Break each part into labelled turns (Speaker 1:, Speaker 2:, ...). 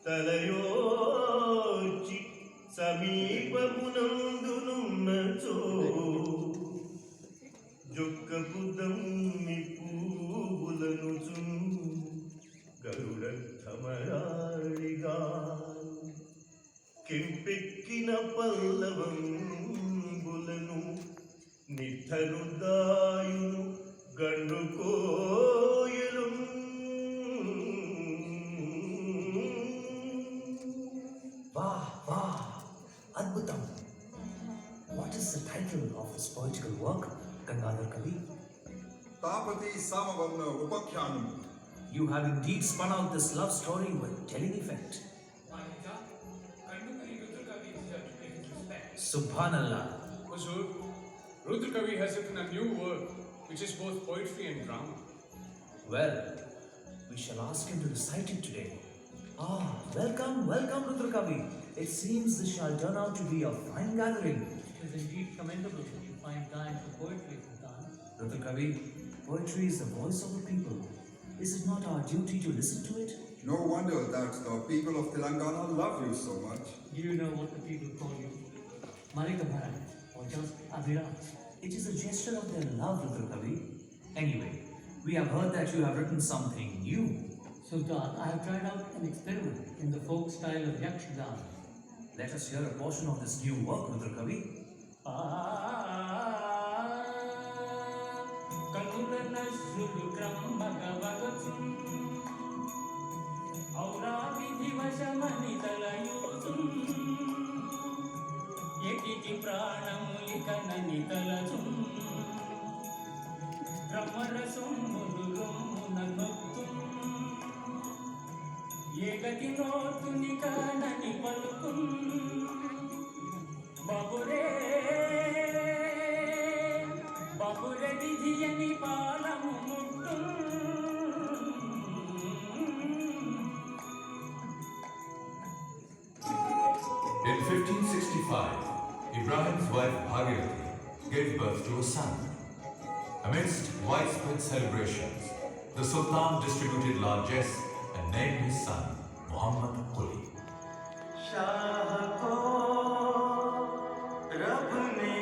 Speaker 1: తలయోచి సమీపమునందునున్నచో జొక్కపు dummy పూవులను గరుడమరాళిగా కెంపెక్కిన పల్లవంబులను నిథను దాయును గండు కోయలు.
Speaker 2: Wow, wow, Adbhutam. What is the title of this poetical work, Gangadhar Kavi?
Speaker 3: Tapati Samavarna Upakyanam.
Speaker 2: You have indeed spun out this love story with telling effect. Subhanallah.
Speaker 4: Huzur, Rudra Kavi has written a new work which is both poetry and drama.
Speaker 2: Well, we shall ask him to recite it today. Welcome, welcome, Rudra Kavi. It seems this shall turn out to be a fine gathering.
Speaker 5: It is indeed commendable that you find time for poetry, Sultan.
Speaker 2: Rudra Kavi, poetry is the voice of the people. Is it not our duty to listen to it?
Speaker 3: No wonder that the people of Telangana love you so much.
Speaker 5: Do you know what the people call you? Marika Bharat, or just Abhiram?
Speaker 2: It is a gesture of their love, Rudra Kavi. Anyway, we have heard that you have written something new.
Speaker 5: Sultan, I have tried out an experiment in the folk style of Yakshigan.
Speaker 2: Let us hear a portion of this new work, Rudra Kavi.
Speaker 6: ఏగతి నోతుని కానని పలుకున్ బబురే బబుర విధియని పాలము ముట్టున్.
Speaker 7: In 1565, Ibrahim's wife Bhagirathi gave birth to a son. Amidst widespread celebrations, the Sultan distributed largesse and named his son Muhammad Quli.
Speaker 1: Shah को रब ने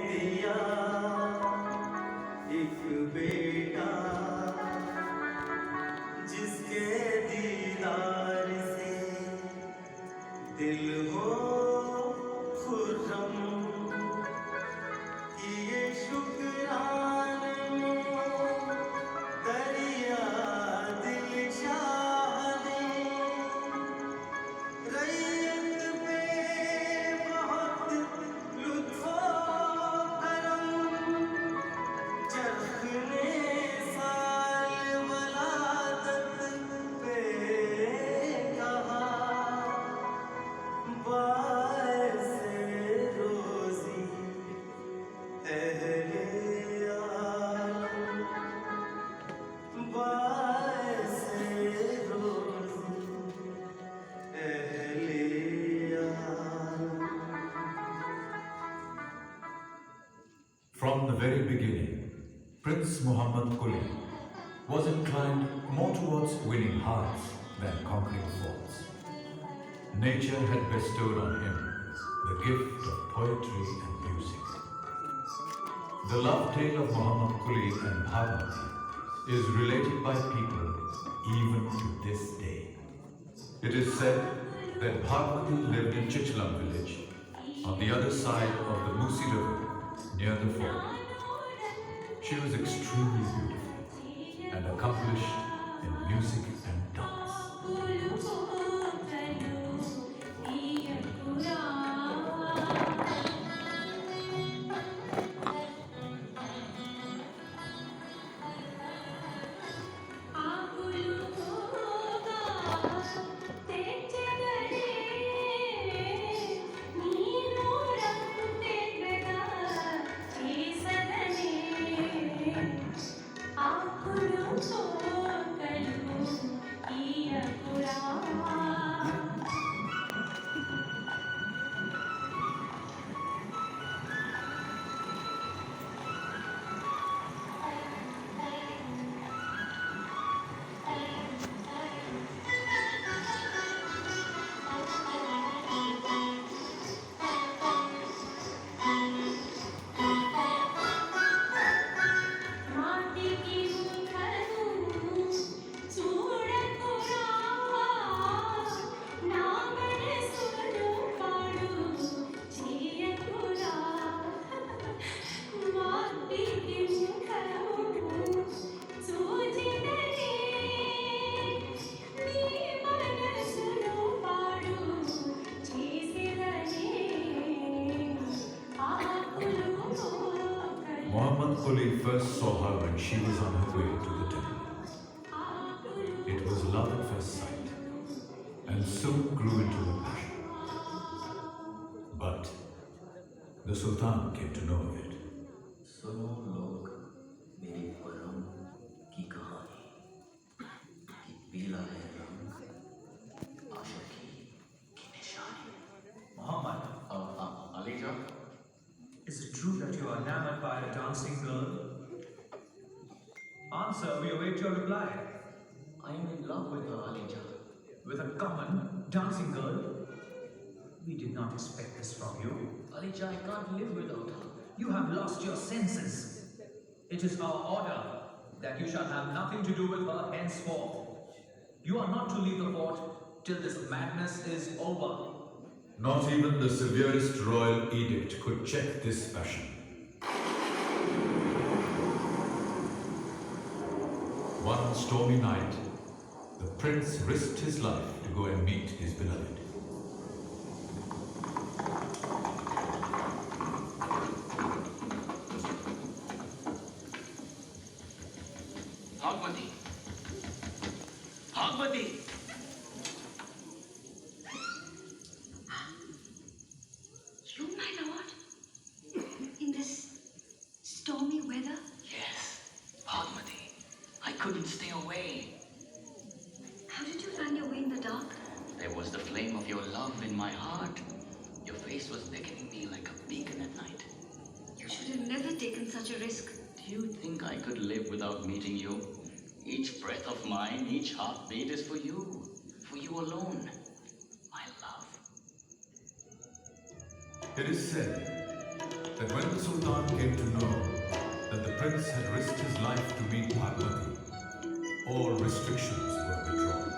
Speaker 1: दिया एक बेटा जिसके दीदार से दिल हो खुर्रम किए शुक्राने दरिया दिल शाह ने रैयत पे बहुत लुत्फो करम चरख ने साल वलादत पे कहा बासे रोजी अहले आलम बासे रोजी अहले आलम.
Speaker 7: From the very beginning, Prince Muhammad Quli was inclined more towards winning hearts than conquering forts. Nature had bestowed on him the gift of poetry and music. The love tale of Muhammad Quli and Bhagirathi is related by people even to this day. It is said that Bhagirathi lived in Chichlam village on the other side of the Musi river near the fort. She was extremely beautiful and accomplished in music and dance.
Speaker 6: ఆకులు తోకలు
Speaker 7: Quli first saw her when she was on her way to the temple. It was love at first sight, and soon grew into a passion. But the Sultan came to know of it.
Speaker 8: सुनो लोग मेरी परम की कहानी कि पीला है रंग आशा की निशानी.
Speaker 2: Muhammad,
Speaker 8: Alija,
Speaker 2: is it true that you are enamored by a dancing girl? Answer, we await your reply.
Speaker 8: I am in love with her, Alija.
Speaker 2: With a common dancing girl? We did not expect this from you.
Speaker 8: Alija, I can't live without her.
Speaker 2: You have lost your senses. It is our order that you shall have nothing to do with her henceforth. You are not to leave the fort till this madness is over.
Speaker 7: Not even the severest royal edict could check this passion. One stormy night, the prince risked his life to go and meet his beloved.
Speaker 8: Bhagwati! Bhagwati!
Speaker 9: You, my lord? In this stormy weather?
Speaker 8: Yes, Bhagwati. I couldn't stay away.
Speaker 9: How did you find your way in the dark?
Speaker 8: There was the flame of your love in my heart. Your face was beckoning me like a beacon at night.
Speaker 9: You should have never taken such a risk.
Speaker 8: Do you think I could live without meeting you? Each breath of mine, each heartbeat is for you alone, my love.
Speaker 7: It is said that when the Sultan came to know that the prince had risked his life to meet Bhagwati, all restrictions were withdrawn.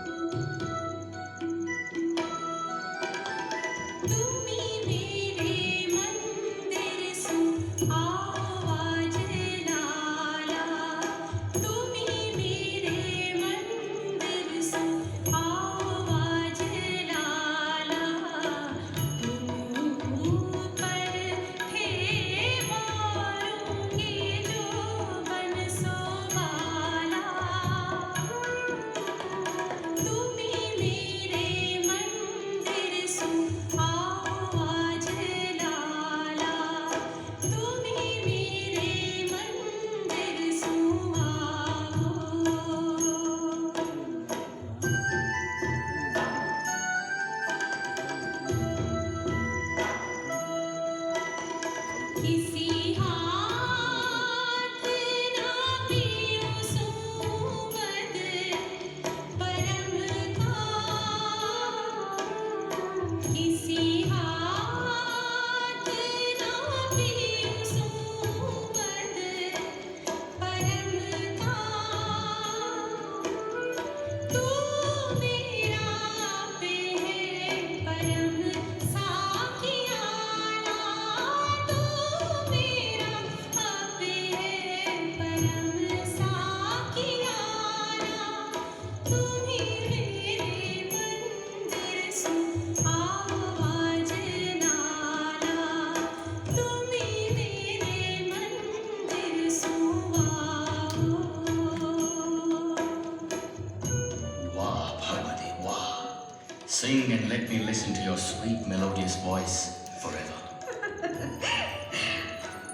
Speaker 8: Sing and let me listen to your sweet melodious voice forever.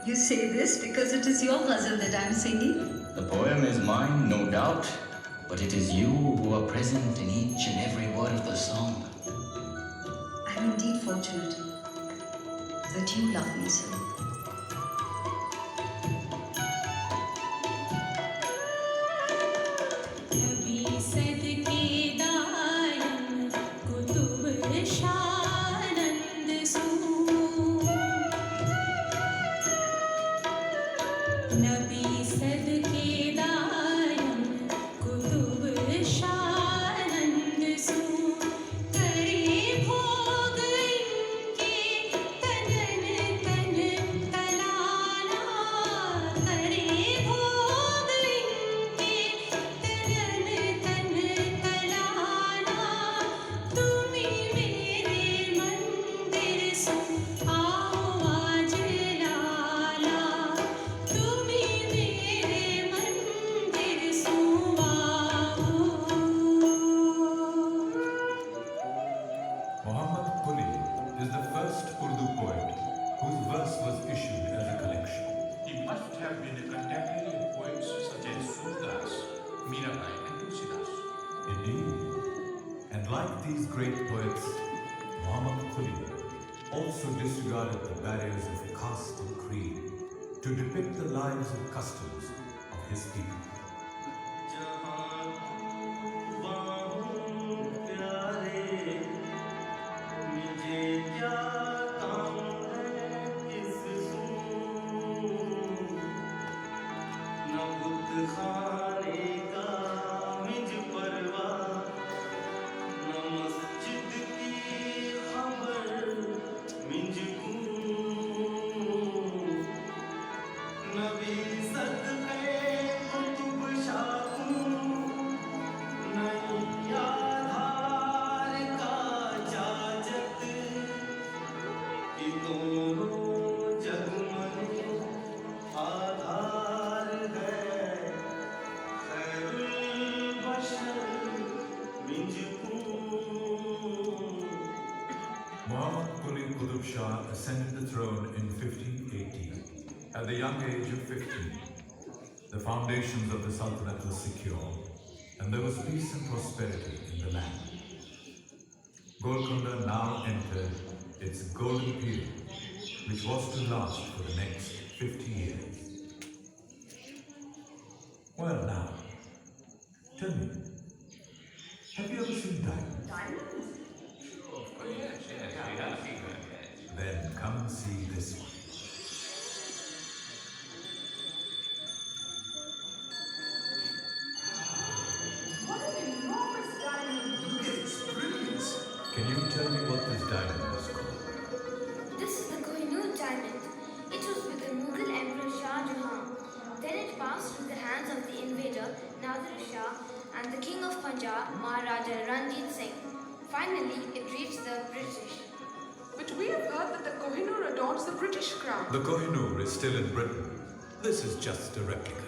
Speaker 9: You say this because it is your ghazal that I am singing?
Speaker 8: The poem is mine, no doubt, but it is you who are present in each and every word of the song.
Speaker 9: I am indeed fortunate that you love me so.
Speaker 7: And like these great poets, Muhammad Quli also disregarded the barriers of caste and creed to depict the lives and customs of his people. Muhammad Quli Qutub Shah ascended the throne in 1580 at the young age of 15. The foundations of the Sultanate were secure, and there was peace and prosperity in the land. Golkunda now entered its golden period, which was to last for the next 50 years. Well now, tell me, have you ever seen diamonds?
Speaker 9: Diamonds?
Speaker 2: Oh, yes, we have seen that, yes.
Speaker 7: Then come and see this one.
Speaker 9: What an enormous diamond!
Speaker 7: Look at its brilliance. Can you tell me what this diamond is called?
Speaker 10: This is the Kohinoor diamond. It was with the Mughal Emperor Shah Jahan. Then it passed through the hands of the invader Nadir Shah and the King of Punjab, Maharaja Ranjit Singh. Finally, it reached the British.
Speaker 11: But we have heard that the Kohinoor adorns the British crown.
Speaker 7: The Kohinoor is still in Britain. This is just a replica.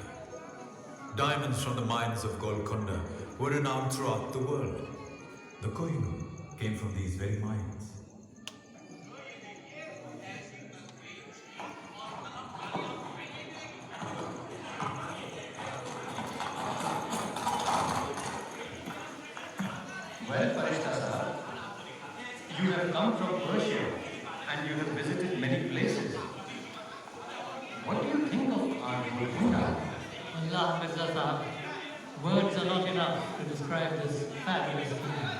Speaker 7: Diamonds from the mines of Golkunda were renowned throughout the world. The Kohinoor came from these very mines.
Speaker 12: Well, Farishta Sahab, you have come from Persia and you have visited many places. What do you think of our Golkunda?
Speaker 5: Allah, Mirza Sahab, words are not enough to describe this fabulous kingdom.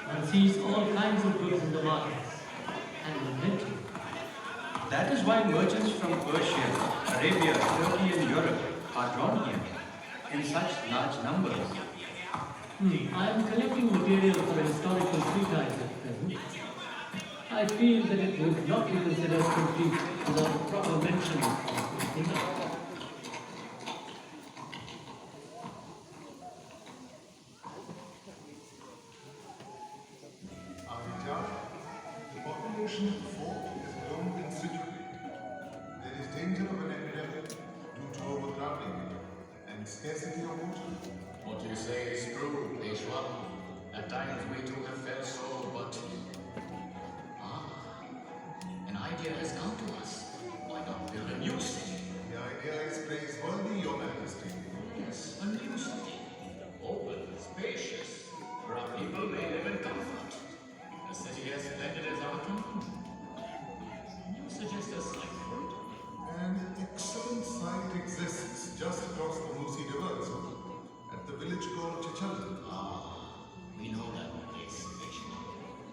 Speaker 5: One sees all kinds of goods in the markets and the plenty.
Speaker 12: That is why merchants from Persia, Arabia, Turkey and Europe are drawn here in such large numbers.
Speaker 5: I am collecting material for a historical treatise at present. I feel that it would not be considered complete without a proper mention of this kingdom.
Speaker 13: The population of the fort has grown considerably. There is danger of an epidemic due to overcrowding and scarcity of water.
Speaker 8: What you say is true, Peshwa. At times we too have felt so, but... an idea has come to us. Why not build a new city?
Speaker 13: The idea is praiseworthy, Your Majesty.
Speaker 8: Yes, a new city. Open, spacious, where our people may live in comfort. A city as splendid as our town. You suggest a site for it?
Speaker 13: An excellent site exists just across the Musi Rivers at the village called Chichalda.
Speaker 8: We know that place, Peshwa.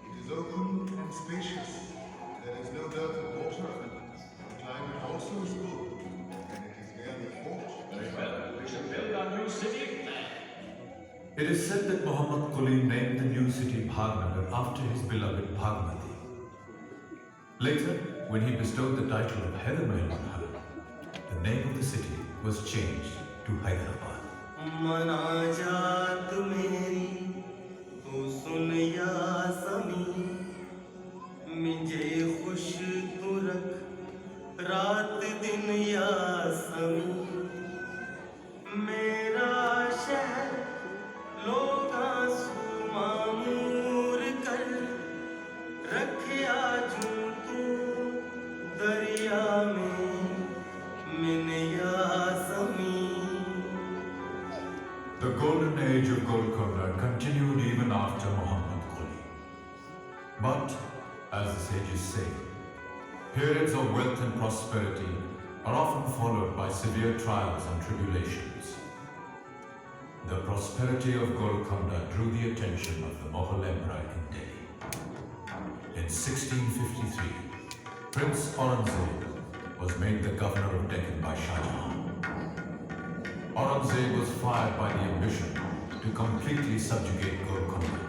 Speaker 13: It is open and spacious. There is no dearth of water. The climate also is good, and it is near the fort.
Speaker 8: Very well, we shall build our new city there.
Speaker 7: It is said that Muhammad Quli named the new city Bhagnagar after his beloved Bhagmati. Later, when he bestowed the title of Hyderabad on her, the name of the city was changed to Hyderabad.
Speaker 1: मनाजात मेरी तू सुन या समी मुझे खुश तू रख रात दिन या समी मेरा शहर लोग आंसू मामूर कर रखे आजू तू दरिया में मिन या समी.
Speaker 7: The golden age of Golkunda continued But, as the sages say, periods of wealth and prosperity are often followed by severe trials and tribulations. The prosperity of Golkunda drew the attention of the Mughal Emperor in Delhi. In 1653, Prince Aurangzeb was made the governor of Deccan by Shah Jahan. Aurangzeb was fired by the ambition to completely subjugate Golkunda.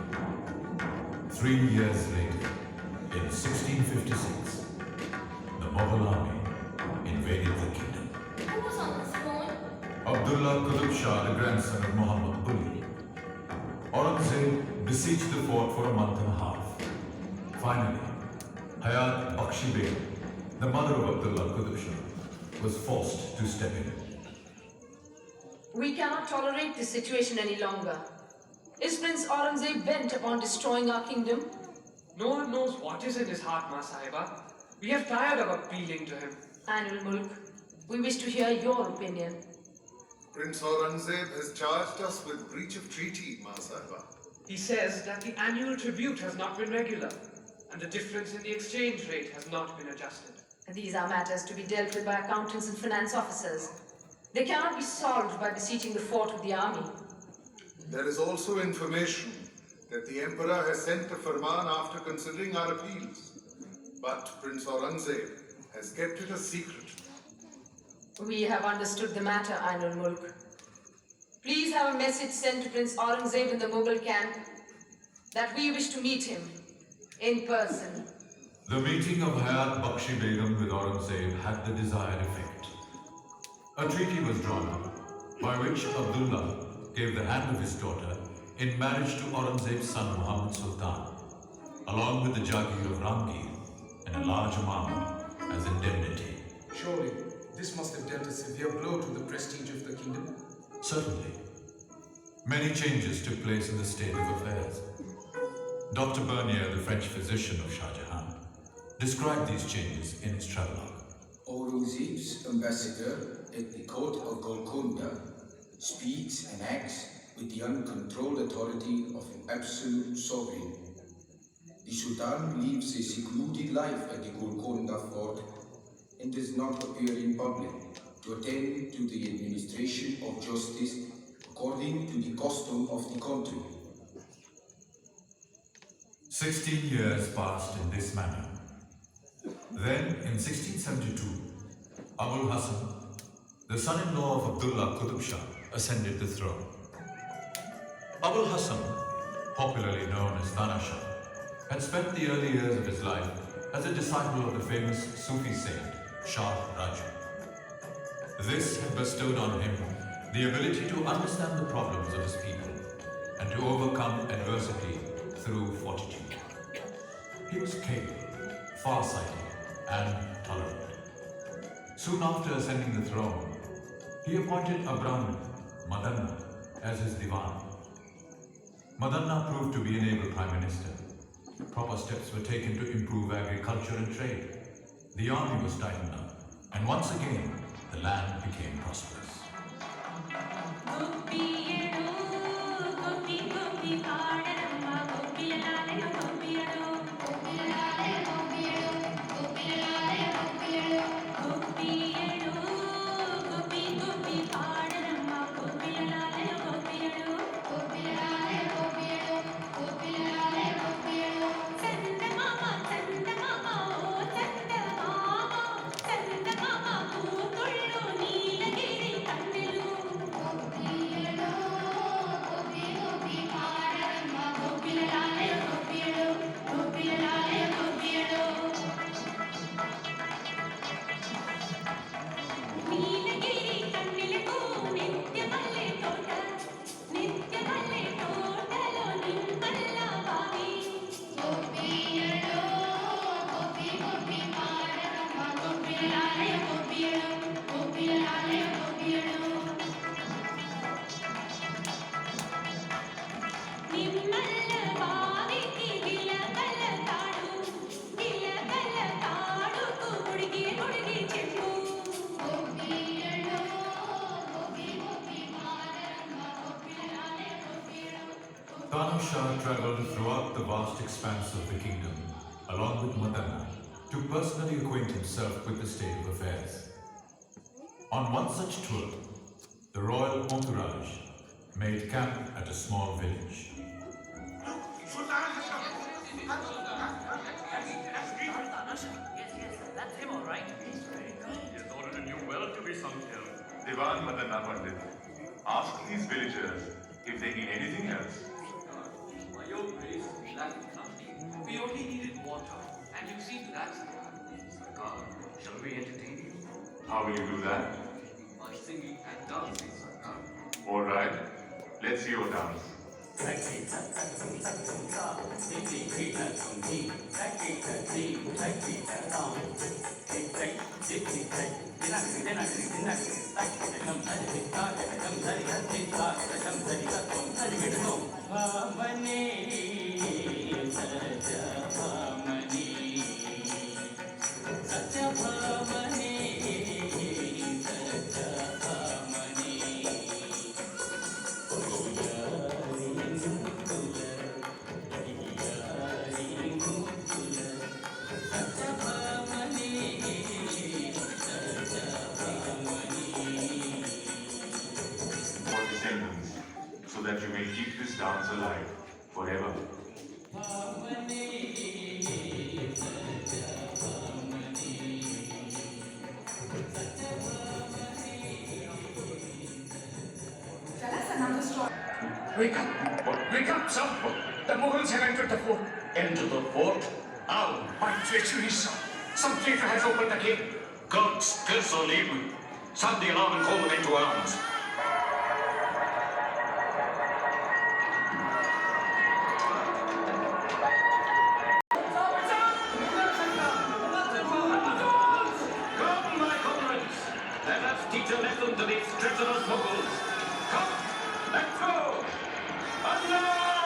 Speaker 7: 3 years later, in 1656, the Mughal army invaded the kingdom.
Speaker 10: Who was on the throne?
Speaker 7: Abdullah Qutb Shah, the grandson of Muhammad Quli. Aurangzeb besieged the fort for a month and a half. Finally, Hayat Bakshi Begum, the mother of Abdullah Qutb Shah, was forced to step in.
Speaker 11: We cannot tolerate this situation any longer. Is Prince Aurangzeb bent upon destroying our kingdom?
Speaker 14: No one knows what is in his heart, Ma Sahiba. We have tired of appealing to him.
Speaker 11: Anil Mulk, we wish to hear your opinion.
Speaker 13: Prince Aurangzeb has charged us with breach of treaty, Ma Sahiba.
Speaker 14: He says that the annual tribute has not been regular, and the difference in the exchange rate has not been adjusted.
Speaker 11: These are matters to be dealt with by accountants and finance officers. They cannot be solved by besieging the fort with the army.
Speaker 13: There is also information that the Emperor has sent a firman after considering our appeals. But Prince Aurangzeb has kept it a secret.
Speaker 11: We have understood the matter, Ainul Mulk. Please have a message sent to Prince Aurangzeb in the Mughal camp that we wish to meet him in person.
Speaker 7: The meeting of Hayat Bakshi Begum with Aurangzeb had the desired effect. A treaty was drawn up by which Abdullah gave the hand of his daughter in marriage to Aurangzeb's son Muhammad Sultan, along with the Jagir of Rangir and a large amount as indemnity.
Speaker 15: Surely, this must have dealt a severe blow to the prestige of the kingdom.
Speaker 7: Certainly. Many changes took place in the state of affairs. Dr. Bernier, the French physician of Shah Jahan, described these changes in his travelogue.
Speaker 16: Aurangzeb's ambassador at the court of Golkunda speaks and acts with the uncontrolled authority of an absolute sovereign. The Sultan lives a secluded life at the Golkunda fort and does not appear in public to attend to the administration of justice according to the custom of the country.
Speaker 7: 16 years passed in this manner. Then, in 1672, Abul Hassan, the son-in-law of Abdullah Qutb Shah, ascended the throne. Abul Hassan, popularly known as Thana Shah, had spent the early years of his life as a disciple of the famous Sufi saint Shah Raju. This had bestowed on him the ability to understand the problems of his people and to overcome adversity through fortitude. He was capable, far-sighted, and tolerant. Soon after ascending the throne, he appointed a Brahmin, Madanna, as his divan. Madanna proved to be an able prime minister. Proper steps were taken to improve agriculture and trade. The army was tightened up, and once again, the land became prosperous. throughout the vast expanse of the kingdom, along with Madanna, to personally acquaint himself with the state of affairs. On one such tour, the royal entourage made camp at a small village.
Speaker 17: That's him, all right.
Speaker 18: He has ordered a new well to be sunk here. Divan Madanna Pandit. Ask these villagers if they need anything else.
Speaker 12: By your grace, lacking nothing. We only needed water, and you see to that. Sarkar, shall we entertain you?
Speaker 18: How will you do that?
Speaker 12: By singing and dancing, Sarkar.
Speaker 18: All right. Let's see your dance. For descendants, so that you may keep this dance alive forever.
Speaker 11: Tell us another story.
Speaker 8: Wake up, son! The Mughals have entered the fort. Enter the fort? How? By treachery, son. Some traitor has opened the gate. Guards, curse or leave. Sound the alarm and call them into arms. Come, my comrades. Let us teach a lesson to these treacherous Mughals. Come, let's go! Allah!